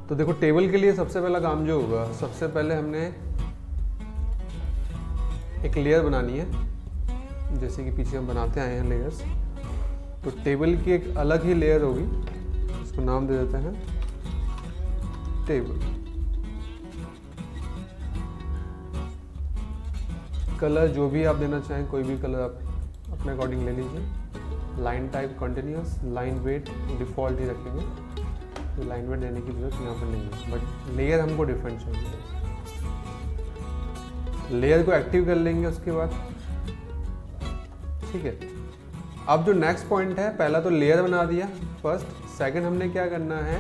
तो देखो टेबल के लिए सबसे पहला काम जो होगा, सबसे पहले हमने एक लेयर बनानी है, जैसे कि पीछे हम बनाते आए हैं लेयर्स। तो टेबल की एक अलग ही लेयर होगी, इसको नाम दे देते हैं टेबल। कलर जो भी आप देना चाहें, कोई भी कलर आप अपने अकॉर्डिंग ले लीजिए। Line type continuous, line weight default ही रखेंगे, तो लाइन वेट देने की जरूरत यहाँ पर नहीं है, बट लेयर हमको डिफरेंट चाहिए। लेयर को एक्टिव कर लेंगे उसके बाद, ठीक है। अब जो नेक्स्ट पॉइंट है, पहला तो लेयर बना दिया फर्स्ट, सेकंड हमने क्या करना है,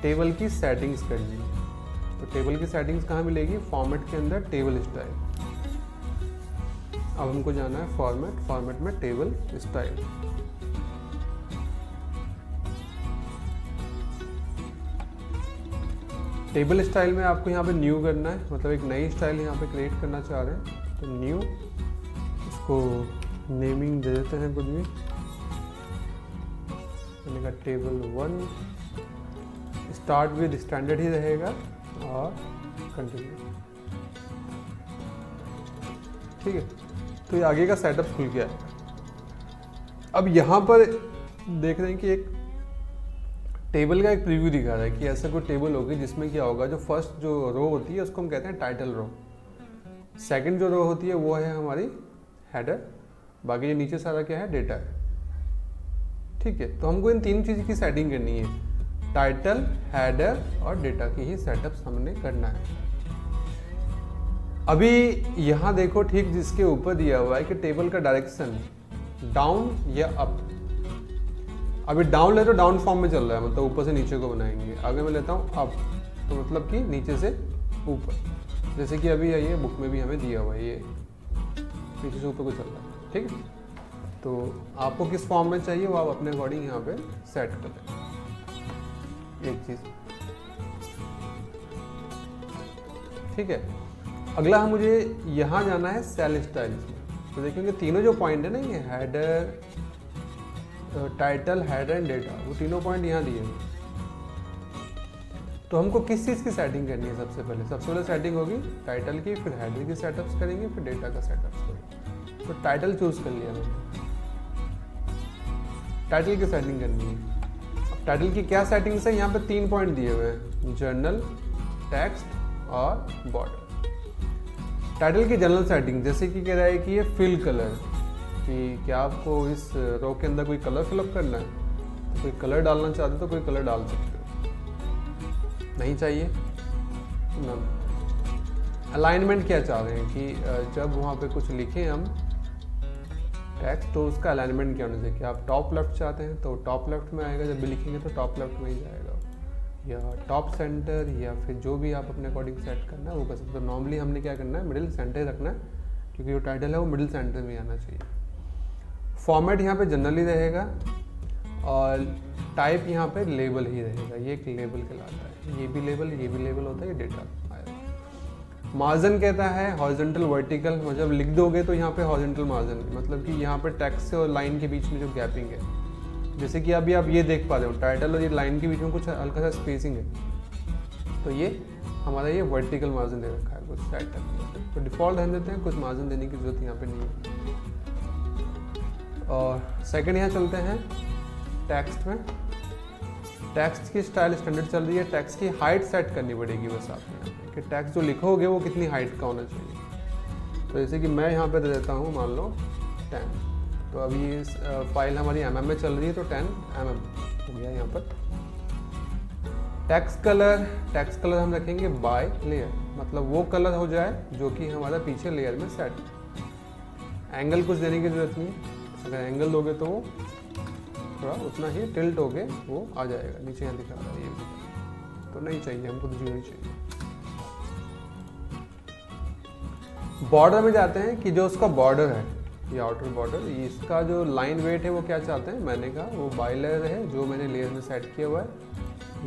टेबल की सेटिंग्स करनी है। तो टेबल की सेटिंग्स कहाँ मिलेगी, फॉर्मेट के अंदर टेबल स्टाइल। अब हमको जाना है फॉर्मेट, फॉर्मेट में टेबल स्टाइल। टेबल स्टाइल में आपको यहाँ पे न्यू करना है, मतलब एक नई स्टाइल यहाँ पे क्रिएट करना चाह रहे हैं, तो न्यू, इसको नेमिंग दे देते हैं कुछ भी, मैंने कहा टेबल 1, स्टार्ट विद स्टैंडर्ड ही रहेगा और कंटिन्यू, ठीक है। तो ये आगे का सेटअप खुल गया है। अब यहाँ पर देख रहे हैं कि एक टेबल का एक प्रीव्यू दिखा रहा है कि ऐसा कोई टेबल होगी जिसमें क्या होगा, जो फर्स्ट जो रो होती है उसको हम कहते हैं टाइटल रो, सेकंड जो रो होती है वो है हमारी हेडर, बाकी जो नीचे सारा क्या है, डेटा है, ठीक है। तो हमको इन तीन चीज़ की सेटिंग करनी है, टाइटल, हेडर और डेटा की ही सेटअप्स हमने करना है। अभी यहाँ देखो ठीक जिसके ऊपर दिया हुआ है कि टेबल का डायरेक्शन डाउन या अप। अभी डाउन ले तो डाउन फॉर्म में चल रहा है, मतलब ऊपर से नीचे को बनाएंगे। अगर मैं लेता हूँ अप, तो मतलब कि नीचे से ऊपर, जैसे कि अभी ये बुक में भी हमें दिया हुआ है, ये नीचे से ऊपर को चल रहा है, ठीक है। तो आपको किस फॉर्म में चाहिए वो आप अपने अकॉर्डिंग यहाँ पे सेट कर लें, एक चीज़, ठीक है। अगला हम मुझे यहाँ जाना है सेल स्टाइल्स में। तो देखेंगे तीनों जो पॉइंट है ना, ये header, title, header and data, वो तीनों पॉइंट यहाँ दिए हैं। तो हमको किस चीज़ की सेटिंग करनी है, सबसे पहले सेटिंग होगी टाइटल की, फिर हेडर की सेटअप्स करेंगे, फिर डेटा का सेटअप्स करेंगे। तो टाइटल चूज कर लिया मैंने, टाइटल की सेटिंग करनी है। अब टाइटल की क्या सेटिंग्स है, यहाँ पे 3 पॉइंट दिए हुए हैं, जर्नल, टेक्स्ट और बॉर्डर। टाइटल की जनरल सेटिंग जैसे कि कह रहा है कि ये फिल कलर, कि क्या आपको इस रो के अंदर कोई कलर फिलअप करना है, तो कोई कलर डालना चाहते तो कोई कलर डाल सकते हो, नहीं चाहिए ना। अलाइनमेंट क्या चाह रहे हैं कि जब वहाँ पे कुछ लिखें हम टेक्स्ट, तो उसका अलाइनमेंट क्या होना चाहिए, कि आप टॉप लेफ्ट चाहते हैं तो टॉप लेफ्ट में आएगा, जब भी लिखेंगे तो टॉप लेफ्ट में ही जाएगा, या टॉप सेंटर, या फिर जो भी आप अपने अकॉर्डिंग सेट करना है वो कर सकते हो। नॉर्मली हमने क्या करना है, मिडिल सेंटर रखना है, क्योंकि जो टाइटल है वो मिडिल सेंटर में आना चाहिए। फॉर्मेट यहाँ पे जनरली रहेगा, और टाइप यहाँ पे लेबल ही रहेगा, ये एक लेबल कहलाता है, ये भी लेबल होता है, ये डेटा आएगा। मार्जिन कहता है हॉरिजॉन्टल वर्टिकल, मतलब लिख दोगे तो यहाँ पे हॉरिजॉन्टल मार्जिन, मतलब कि यहाँ पे टेक्स्ट से और लाइन के बीच में जो गैपिंग है, जैसे कि अभी आप ये देख पा रहे हो टाइटल और ये लाइन के बीच में कुछ हल्का सा स्पेसिंग है, तो ये हमारा ये वर्टिकल मार्जिन दे रखा है कुछ साइड तक, तो डिफ़ॉल्ट रहने देते हैं, कुछ मार्जिन देने की जरूरत यहाँ पे नहीं है। और सेकंड यहाँ चलते हैं टेक्स्ट में। टेक्स्ट की स्टाइल स्टैंडर्ड चल रही है, टेक्स्ट की हाइट सेट करनी पड़ेगी बस आपने, कि टेक्स्ट जो लिखोगे वो कितनी हाइट का होना चाहिए। तो जैसे कि मैं यहाँ पे दे देता हूँ, मान लो 10, तो अभी इस फाइल हमारी mm में चल रही है, तो 10 mm हो गया यहाँ पर। टेक्स्ट कलर हम रखेंगे बाय लेयर, मतलब वो कलर हो जाए जो कि हमारा पीछे लेयर में सेट। एंगल कुछ देने की जरूरत नहीं है, अगर एंगल दोगे तो वो थोड़ा उतना ही टिल्ट हो के वो आ जाएगा, नीचे यहाँ दिखा रहा है ये, तो नहीं चाहिए हमको, तो 0 ही चाहिए। बॉर्डर में जाते हैं कि जो उसका बॉर्डर है, ये आउटर बॉर्डर, इसका जो लाइन वेट है वो क्या चाहते हैं, मैंने कहा वो बाय लेयर है, जो मैंने लेयर में सेट किया हुआ है।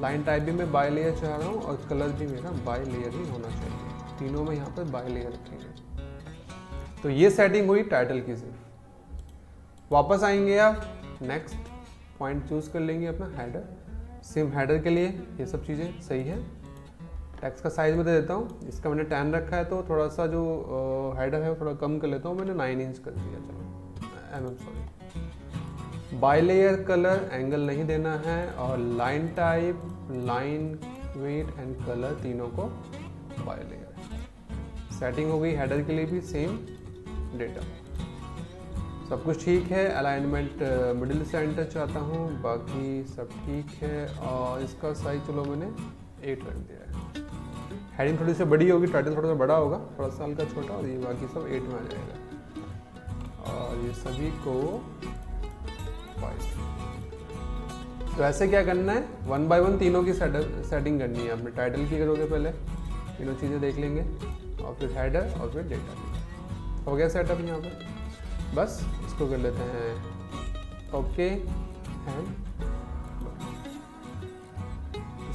लाइन टाइप भी मैं बाय लेयर चाह रहा हूँ, और कलर भी मेरा बाय लेयर ही होना चाहिए, तीनों में यहाँ पर बाय लेयर रखेंगे। तो ये सेटिंग हुई टाइटल की सिर्फ। वापस आएंगे आप, नेक्स्ट पॉइंट चूज कर लेंगे अपना हेडर। सेम हेडर के लिए ये सब चीज़ें सही है। टेक्स्ट का साइज में दे देता हूँ, इसका मैंने 10 रखा है तो थोड़ा सा जो हेडर है वो थोड़ा कम कर लेता हूँ, मैंने 9 इंच कर दिया, चलो sorry. By layer colour angle नहीं देना है, और line type, line weight and colour तीनों को बाई लेयर। सेटिंग हो गई, हेडर के लिए भी सेम डेटा, सब कुछ ठीक है। अलाइनमेंट मिडिल सेंटर चाहता हूँ, बाकी सब ठीक है। और इसका साइज चलो मैंने 8 रख दिया है। हेडिंग थोड़ी सी बड़ी होगी, टाइटल थोड़ा सा बड़ा होगा, थोड़ा सा हल्का छोटा, और ये बाकी सब 8 में आ जाएगा। और ये सभी को 5। तो ऐसे क्या करना है, 1 by 1 तीनों की सेटिंग करनी है। आपने टाइटल की करोगे पहले, तीनों चीज़ें देख लेंगे, और फिर हेडर और फिर डेटा। हो गया सेटअप यहाँ पे। बस इसको कर लेते हैं ओके एंड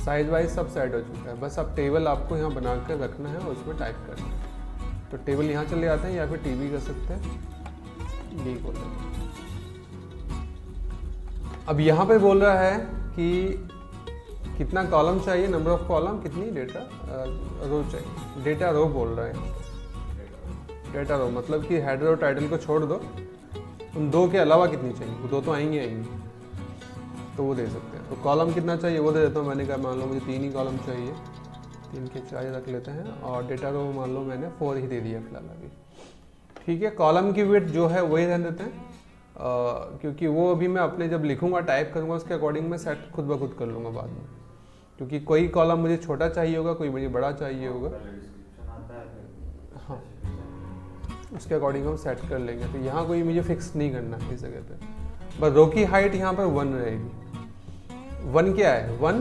साइज वाइज सब सेट हो चुका है। बस अब टेबल आपको यहाँ बना कर रखना है और उसमें टाइप करना है। तो टेबल यहाँ चले आते हैं, या फिर टीवी कर सकते हैं, डी खोल लेते हैं। अब यहाँ पे बोल रहा है कि कितना कॉलम चाहिए, नंबर ऑफ कॉलम, कितनी डेटा रो चाहिए। डेटा रो बोल रहा है, डेटा रो मतलब कि हेडर और टाइटल को छोड़ दो, उन दो के अलावा कितनी चाहिए, वो दो तो आएंगे, तो वो दे सकते हैं। तो कॉलम कितना चाहिए वो दे देता हूँ। मैंने कहा मान लो मुझे 3 ही कॉलम चाहिए, 3 के 4 रख लेते हैं। और डेटा रो मान लो मैंने 4 ही दे दिया फिलहाल अभी, ठीक है। कॉलम की विड्थ जो है वही रहने देते हैं, क्योंकि वो अभी मैं अपने जब लिखूंगा, टाइप करूंगा, उसके अकॉर्डिंग मैं सेट खुद ब खुद कर लूँगा बाद में, क्योंकि कोई कॉलम मुझे छोटा चाहिए होगा, कोई मुझे बड़ा चाहिए होगा, हाँ उसके अकॉर्डिंग हम सेट कर लेंगे। तो यहाँ कोई मुझे फिक्स नहीं करना है इस जगह पे। बस रो की हाइट यहाँ पर 1 रहेगी। 1 क्या है, 1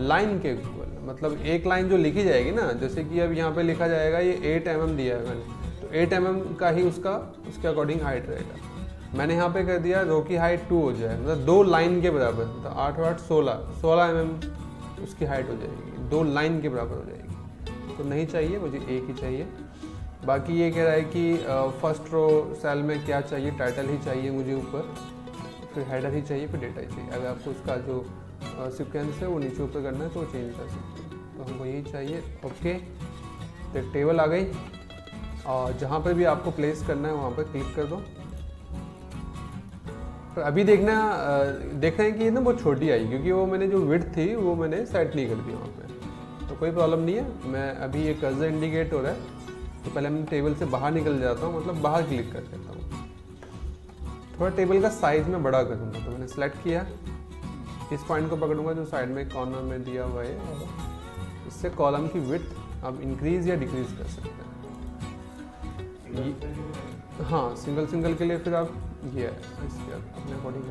लाइन के इक्वल, मतलब एक लाइन जो लिखी जाएगी ना, जैसे कि अब यहाँ पे लिखा जाएगा ये 8 mm दिया है मैंने, तो 8 mm का ही उसके अकॉर्डिंग हाइट रहेगा। मैंने यहाँ पे कर दिया रो की हाइट 2 हो जाए, मतलब 2 लाइन के बराबर, तो 8 और 8 16 mm उसकी हाइट हो जाएगी, 2 लाइन के बराबर हो जाएगी। तो नहीं चाहिए मुझे, एक ही चाहिए। बाकी ये कह रहा है कि फर्स्ट रो सेल में क्या चाहिए, टाइटल ही चाहिए मुझे ऊपर, फिर हेडर ही चाहिए, फिर डेटा ही चाहिए। अगर आपको उसका जो सीक्वेंस है वो नीचे ऊपर करना है तो चेंज कर सकते हैं। तो हमको यही चाहिए, ओके। तो टेबल आ गई, और जहाँ पर भी आपको प्लेस करना है वहाँ पर क्लिक कर दो। तो अभी देख रहे हैं कि ना बहुत छोटी आई, क्योंकि वो मैंने जो विड्थ थी वो मैंने सेट नहीं कर दी वहाँ पे। तो कोई प्रॉब्लम नहीं है। मैं अभी ये कर्सर इंडिकेट हो रहा है, तो पहले मैं टेबल से बाहर निकल जाता हूँ, मतलब बाहर क्लिक कर देता हूँ। थोड़ा टेबल का साइज में बड़ा करूँगा, तो मैंने सेलेक्ट किया, इस पॉइंट को पकड़ूंगा जो साइड में कॉर्नर में दिया हुआ है, और इससे कॉलम की विड्थ आप इंक्रीज या डिक्रीज कर सकते हैं। हाँ, सिंगल के लिए फिर आप ये इसके अपने अकॉर्डिंग।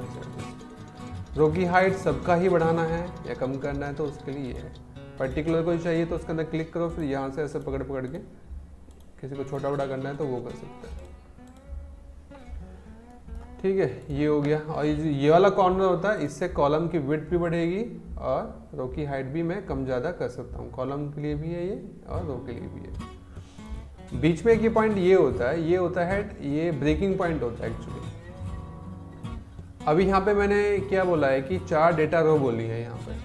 रो की हाइट सबका ही बढ़ाना है या कम करना है, तो उसके लिए ये है। पर्टिकुलर कोई चाहिए तो उसके अंदर क्लिक करो, फिर यहाँ से ऐसे पकड़ के किसी को छोटा बड़ा करना है तो वो कर सकते हैं, ठीक है। ये हो गया। और ये वाला कॉर्नर होता है, इससे कॉलम की विड्थ भी बढ़ेगी और रो की हाइट भी मैं कम ज़्यादा कर सकता हूँ। कॉलम के लिए भी है ये और रो के लिए भी है। बीच में एक ये पॉइंट ये होता है ये ब्रेकिंग पॉइंट होता है एक्चुअली। अभी यहाँ पे मैंने क्या बोला है कि 4 डेटा रो बोली है यहाँ पे।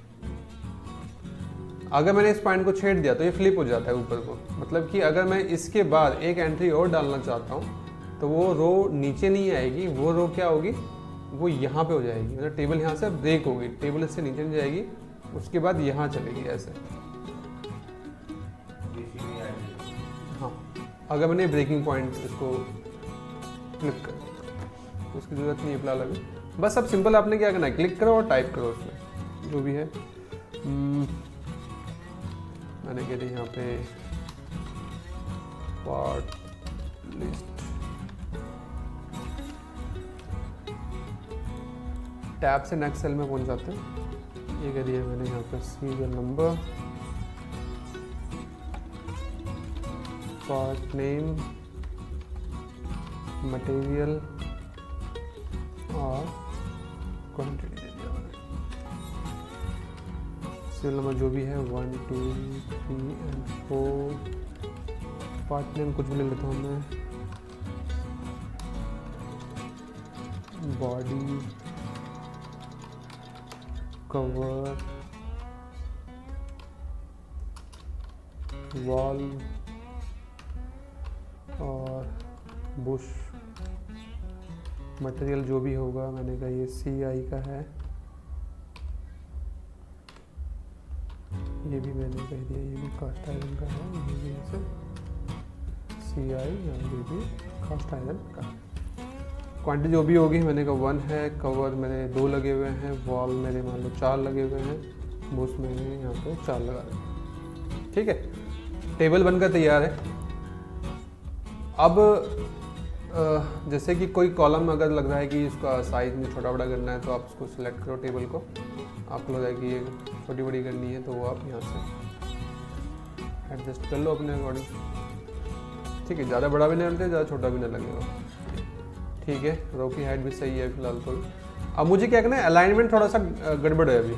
अगर मैंने इस पॉइंट को छेड़ दिया तो ये फ्लिप हो जाता है ऊपर को, मतलब कि अगर मैं इसके बाद एक एंट्री और डालना चाहता हूँ तो वो रो नीचे नहीं आएगी, वो रो क्या होगी, वो यहाँ पे हो जाएगी। मतलब टेबल यहाँ से ब्रेक होगी, टेबल इससे नीचे नहीं जाएगी, उसके बाद यहाँ चलेगी ऐसे। हाँ, अगर मैंने ब्रेकिंग पॉइंट इसको क्लिक कर तो उसकी ज़रूरत नहीं है फिलहाल अभी। बस अब सिंपल आपने क्या करना है, क्लिक करो और टाइप करो उसमें जो भी है। मैंने कह दिया यहाँ पे पार्ट लिस्ट, टैब से नेक्स्ट सेल में पहुंच जाते हैं। ये कह दिया मैंने यहाँ पे serial number, part name, material और क्वांटिटी दे दिया मैंने। सीरियल नंबर जो भी है 1 2 3 एंड 4। पार्ट नेम कुछ भी ले लेता हूँ मैं, बॉडी, कवर, वॉल और बुश मटेरियल जो भी होगा, मैंने कहा ये CI का है, ये भी मैंने कह दिया ये भी कास्ट आयरन का है, ये भी ऐसे CI और ये भी कास्ट आयरन का। क्वांटिटी जो भी होगी मैंने कहा 1 है, कवर मेरे 2 लगे हुए हैं, वॉल मेरे मान लो 4 लगे हुए हैं, बुश मैंने यहाँ पे 4 लगा दिए। ठीक है, टेबल बनकर तैयार है। अब जैसे कि कोई कॉलम अगर लग रहा है कि इसका साइज में छोटा बड़ा करना है तो आप उसको सिलेक्ट करो टेबल को, आपको लग रहा है कि ये छोटी बड़ी करनी है तो वो आप यहाँ से एडजस्ट कर लो अपने अकॉर्डिंग। ठीक है, ज़्यादा बड़ा भी नहीं लगता, ज़्यादा छोटा भी नहीं लगेगा। ठीक है, रो की हाइट भी सही है फिलहाल तो। अब मुझे क्या करना है, अलाइनमेंट थोड़ा सा गड़बड़ है अभी।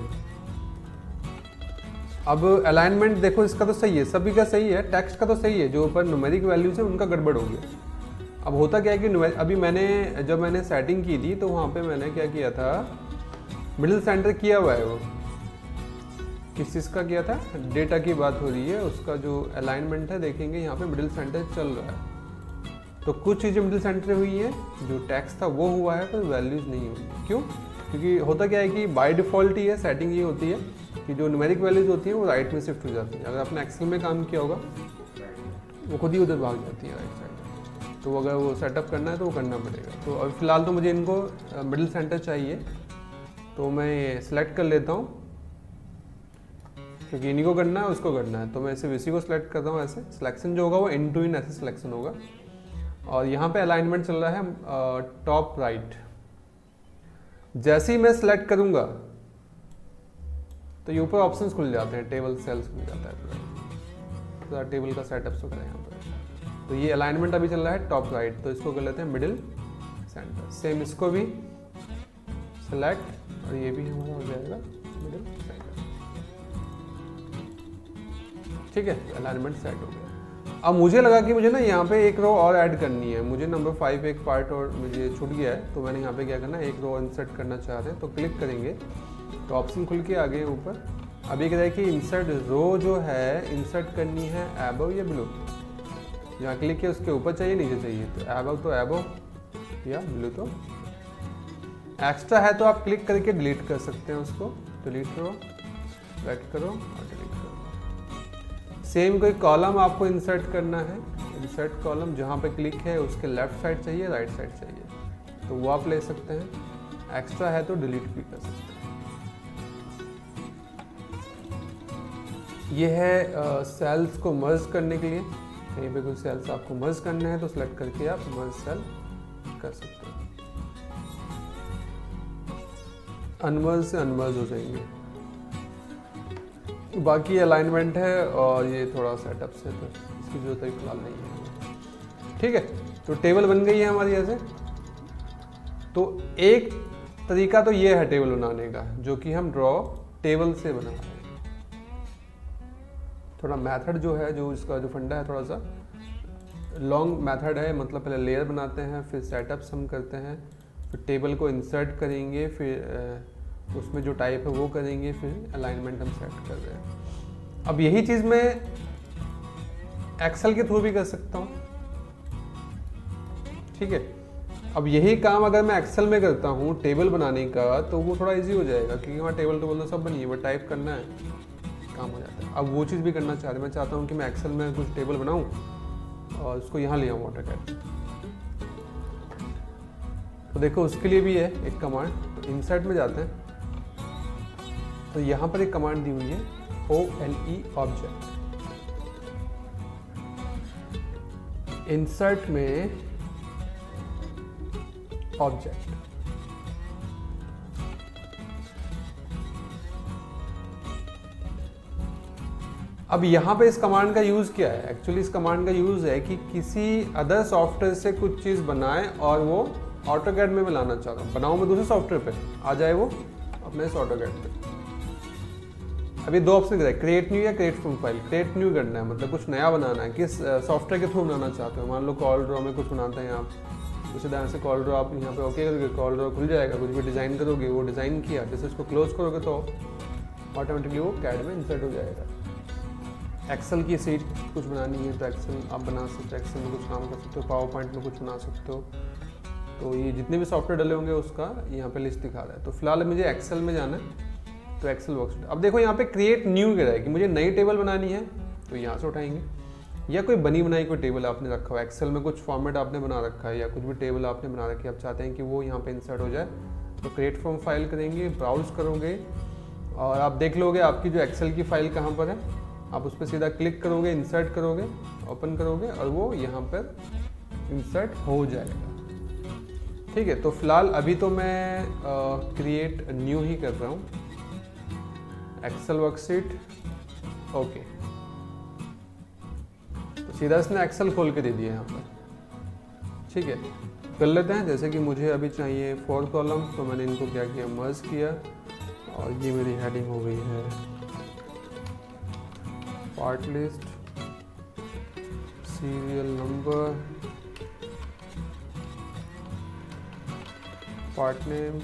अब अलाइनमेंट देखो इसका तो सही है, सभी का सही है, टेक्स्ट का तो सही है, जो ऊपर न्यूमेरिक वैल्यूज है उनका गड़बड़ हो गया। अब होता क्या है कि अभी जब मैंने सेटिंग की थी तो वहाँ पे मैंने क्या किया था, मिडिल सेंटर किया हुआ है। वो किस चीज़ का किया था, डेटा की बात हो रही है, उसका जो अलाइनमेंट है देखेंगे यहाँ पे मिडिल सेंटर चल रहा है। तो कुछ चीज़ें मिडिल सेंटर हुई है, जो टेक्स्ट था वो हुआ है, पर वैल्यूज़ नहीं हुई। क्यों? क्योंकि होता क्या है कि बाय डिफ़ॉल्ट ही है सेटिंग ये होती है कि जो न्यूमेरिक वैल्यूज़ होती हैं वो राइट में शिफ्ट हो जाती है। अगर आपने एक्सेल में काम किया होगा वो खुद ही उधर भाग जाती है राइट साइड। तो अगर वो सेटअप करना है तो वो करना पड़ेगा। तो अभी फ़िलहाल तो मुझे इनको मिडिल सेंटर चाहिए, तो मैं ये सिलेक्ट कर लेता हूँ, क्योंकि इन्हीं को करना है उसको करना है। तो मैं सिर्फ इसी को सिलेक्ट करता हूँ। ऐसे सिलेक्शन जो होगा वो इन टू इन ऐसे सिलेक्शन होगा। और यहाँ पे अलाइनमेंट चल रहा है टॉप राइट। जैसे ही मैं सिलेक्ट करूँगा तो ये ऊपर ऑप्शंस खुल जाते हैं, टेबल सेल्स खुल जाता है पूरा टेबल का सेटअप हो गया यहाँ पर। तो ये अलाइनमेंट अभी चल रहा है टॉप राइट, तो इसको कर लेते हैं मिडिल सेंटर। सेम इसको भी सेलेक्ट और ये भी हमारा हो जाएगा मिडिल सेंटर। ठीक है, अलाइनमेंट सेट हो गया। अब मुझे लगा कि मुझे ना यहाँ पे एक रो और ऐड करनी है, मुझे नंबर 5 एक पार्ट और मुझे छूट गया है, तो मैंने यहाँ पे क्या करना है, एक रो इंसर्ट करना चाहते हैं। तो क्लिक करेंगे तो ऑप्शन खुल के आ गए ऊपर। अब ये कह रहा है कि इंसर्ट रो जो है इंसर्ट करनी है एबव या बिलो। जहाँ क्लिक किया उसके ऊपर चाहिए नीचे चाहिए, तो एबव तो एबव या बिलो तो। एक्स्ट्रा है तो आप क्लिक करके डिलीट कर सकते हैं उसको, डिलीट करो, सेलेक्ट करो और डिलीट करो। सेम कोई कॉलम आपको इंसर्ट करना है, इंसर्ट कॉलम जहाँ पे क्लिक है उसके लेफ्ट साइड चाहिए राइट साइड चाहिए, तो वो आप ले सकते हैं। एक्स्ट्रा है तो डिलीट भी कर सकते हैं। ये है सेल्स को मर्ज करने के लिए, कहीं पे कोई सेल्स आपको मर्ज करना है तो सिलेक्ट करके आप मर्ज सेल कर सकते हैं। अनमर्ज से अनमर्ज हो जाएंगे। बाकी अलाइनमेंट है और ये थोड़ा सेटअप से, तो इसकी जरूरत अभी फिलहाल नहीं है। ठीक है, तो टेबल बन गई है हमारी ऐसे। तो एक तरीका तो ये है टेबल बनाने का, जो कि हम ड्रॉ टेबल से बना रहे हैं। थोड़ा मेथड जो है, जो इसका जो फंडा है, थोड़ा सा लॉन्ग मेथड है। मतलब पहले लेयर बनाते हैं, फिर सेटअप्स हम करते हैं, फिर टेबल को इंसर्ट करेंगे, फिर उसमें जो टाइप है वो करेंगे, फिर अलाइनमेंट हम सेट कर रहे हैं। अब यही चीज़ मैं एक्सेल के थ्रू भी कर सकता हूँ। ठीक है, अब यही काम अगर मैं एक्सेल में करता हूँ टेबल बनाने का, तो वो थोड़ा इजी हो जाएगा, क्योंकि वहाँ टेबल तो बोलना सब बनी है, वो टाइप करना है, काम हो जाता है। अब वो चीज़ भी करना चाहते हैं, मैं चाहता हूँ कि मैं एक्सेल में कुछ टेबल बनाऊँ और उसको यहाँ ले आऊँ AutoCAD। तो देखो उसके लिए भी है एक कमांड। तो इंसर्ट में जाते हैं, तो यहाँ पर एक कमांड दी हुई है OLE ऑब्जेक्ट। इंसर्ट में ऑब्जेक्ट, अब यहाँ पे इस कमांड का यूज़ क्या है? एक्चुअली इस कमांड का यूज़ है कि किसी अदर सॉफ्टवेयर से कुछ चीज़ बनाए और वो AutoCAD में मैं लाना चाहता हूँ। बनाऊँ मैं दूसरे सॉफ्टवेयर पे, आ जाए वो अपने इस AutoCAD पे। अभी दो ऑप्शन है, क्रिएट न्यू या create from file. Create new करना है, मतलब कुछ नया बनाना है। किस सॉफ्टवेयर के थ्रू बनाना चाहते हो? मान लो CorelDRAW में कुछ बनाते हैं आप, उसी तरह से CorelDRAW आप यहाँ पे ओके करोगे, CorelDRAW खुल जाएगा। कुछ भी डिज़ाइन करोगे, वो डिज़ाइन किया, जैसे इसको क्लोज करोगे तो ऑटोमेटिकली वो CAD में इंसर्ट हो जाएगा। एक्सेल की सीट कुछ बनानी है तो एक्सेल आप बना सकते हो, एक्सेल में कुछ काम कर सकते हो, पावर पॉइंट में कुछ बना सकते हो। तो ये जितने भी सॉफ्टवेयर डले होंगे उसका यहाँ पे लिस्ट दिखा रहा है। तो फिलहाल मुझे एक्सेल में जाना है, तो एक्सेल वर्कशीट। अब देखो यहाँ पे क्रिएट न्यू कह रहा है कि मुझे नई टेबल बनानी है, तो यहाँ से उठाएंगे, या कोई बनी बनाई कोई टेबल आपने रखा हुआ है, एक्सेल में कुछ फॉर्मेट आपने बना रखा है या कुछ भी टेबल आपने बना रखी है, आप चाहते हैं कि वो यहाँ पे इंसर्ट हो जाए, तो क्रिएट फ्रॉम फाइल करेंगे, ब्राउज करोगे और आप देख लोगे आपकी जो एक्सेल की फाइल कहाँ पर है। आप उस पर सीधा क्लिक करोगे, इंसर्ट करोगे, ओपन करोगे और वो यहाँ पर इंसर्ट हो जाएगा। ठीक है, तो फिलहाल अभी तो मैं क्रिएट न्यू ही कर रहा हूँ, एक्सेल वर्कशीट, ओके। तो सीधा इसने एक्सेल खोल के दे दिया यहाँ पर। ठीक है, कर लेते हैं। जैसे कि मुझे अभी चाहिए 4 कॉलम, तो मैंने इनको क्या किया, मर्ज किया और ये मेरी हेडिंग हो गई है part list, serial number, part name,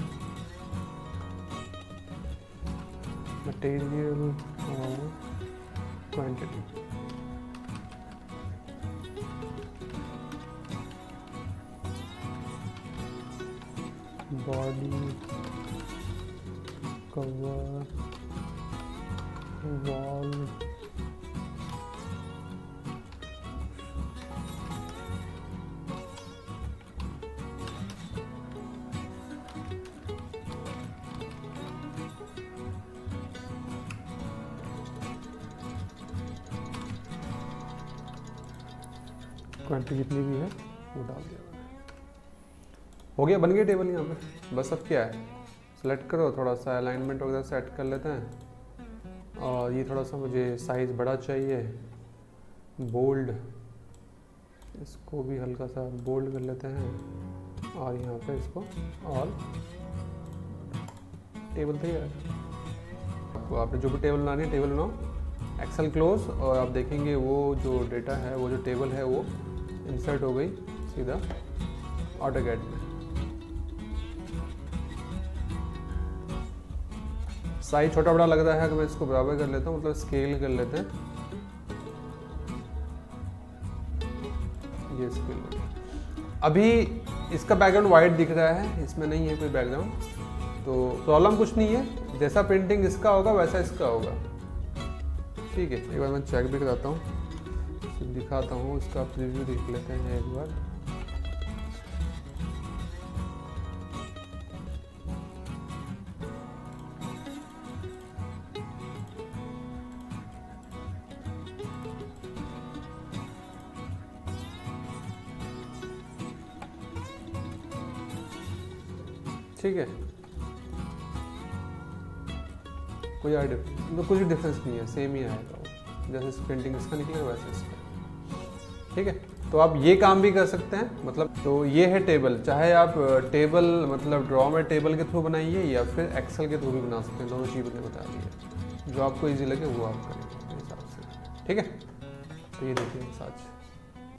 material और quantity. Body, cover, wall, quantity जितनी भी है वो डाल दिया। हो गया, बन गई टेबल यहाँ पे। बस अब क्या है, सेलेक्ट करो, थोड़ा सा अलाइनमेंट वगैरह सेट कर लेते हैं और ये थोड़ा सा मुझे साइज़ बड़ा चाहिए, बोल्ड, इसको भी हल्का सा बोल्ड कर लेते हैं और यहाँ पे इसको ऑल। टेबल तैयार है। आपको आपने जो भी टेबल बनानी है टेबल बनाओ, एक्सेल क्लोज, और आप देखेंगे वो जो डेटा है, वो जो टेबल है वो इंसर्ट हो गई सीधा ऑटोकैड में। साइज छोटा बड़ा लग रहा है कि मैं इसको बराबर कर लेता हूँ, मतलब स्केल कर लेते हैं, ये स्केल। अभी इसका बैकग्राउंड वाइट दिख रहा है, इसमें नहीं है कोई बैकग्राउंड, तो प्रॉब्लम कुछ नहीं है, जैसा प्रिंटिंग इसका होगा वैसा इसका होगा। ठीक है, एक बार मैं चेक भी कराता हूँ, दिखाता हूँ, इसका प्रीव्यू देख लेते हैं एक बार। ठीक है, कोई आइडिया तो कुछ डिफरेंस नहीं है, सेम ही आएगा वो, जैसे प्रिंटिंग इसका निकलेगा वैसे इसका। ठीक है, तो आप ये काम भी कर सकते हैं, मतलब तो ये है टेबल, चाहे आप टेबल मतलब ड्रॉ में टेबल के थ्रू बनाइए या फिर एक्सेल के थ्रू भी बना सकते हैं, दोनों चीज़ मैंने बता दी है, जो आपको ईजी लगे वो आप करें अपने हिसाब से। ठीक है, तो ये देखिए आज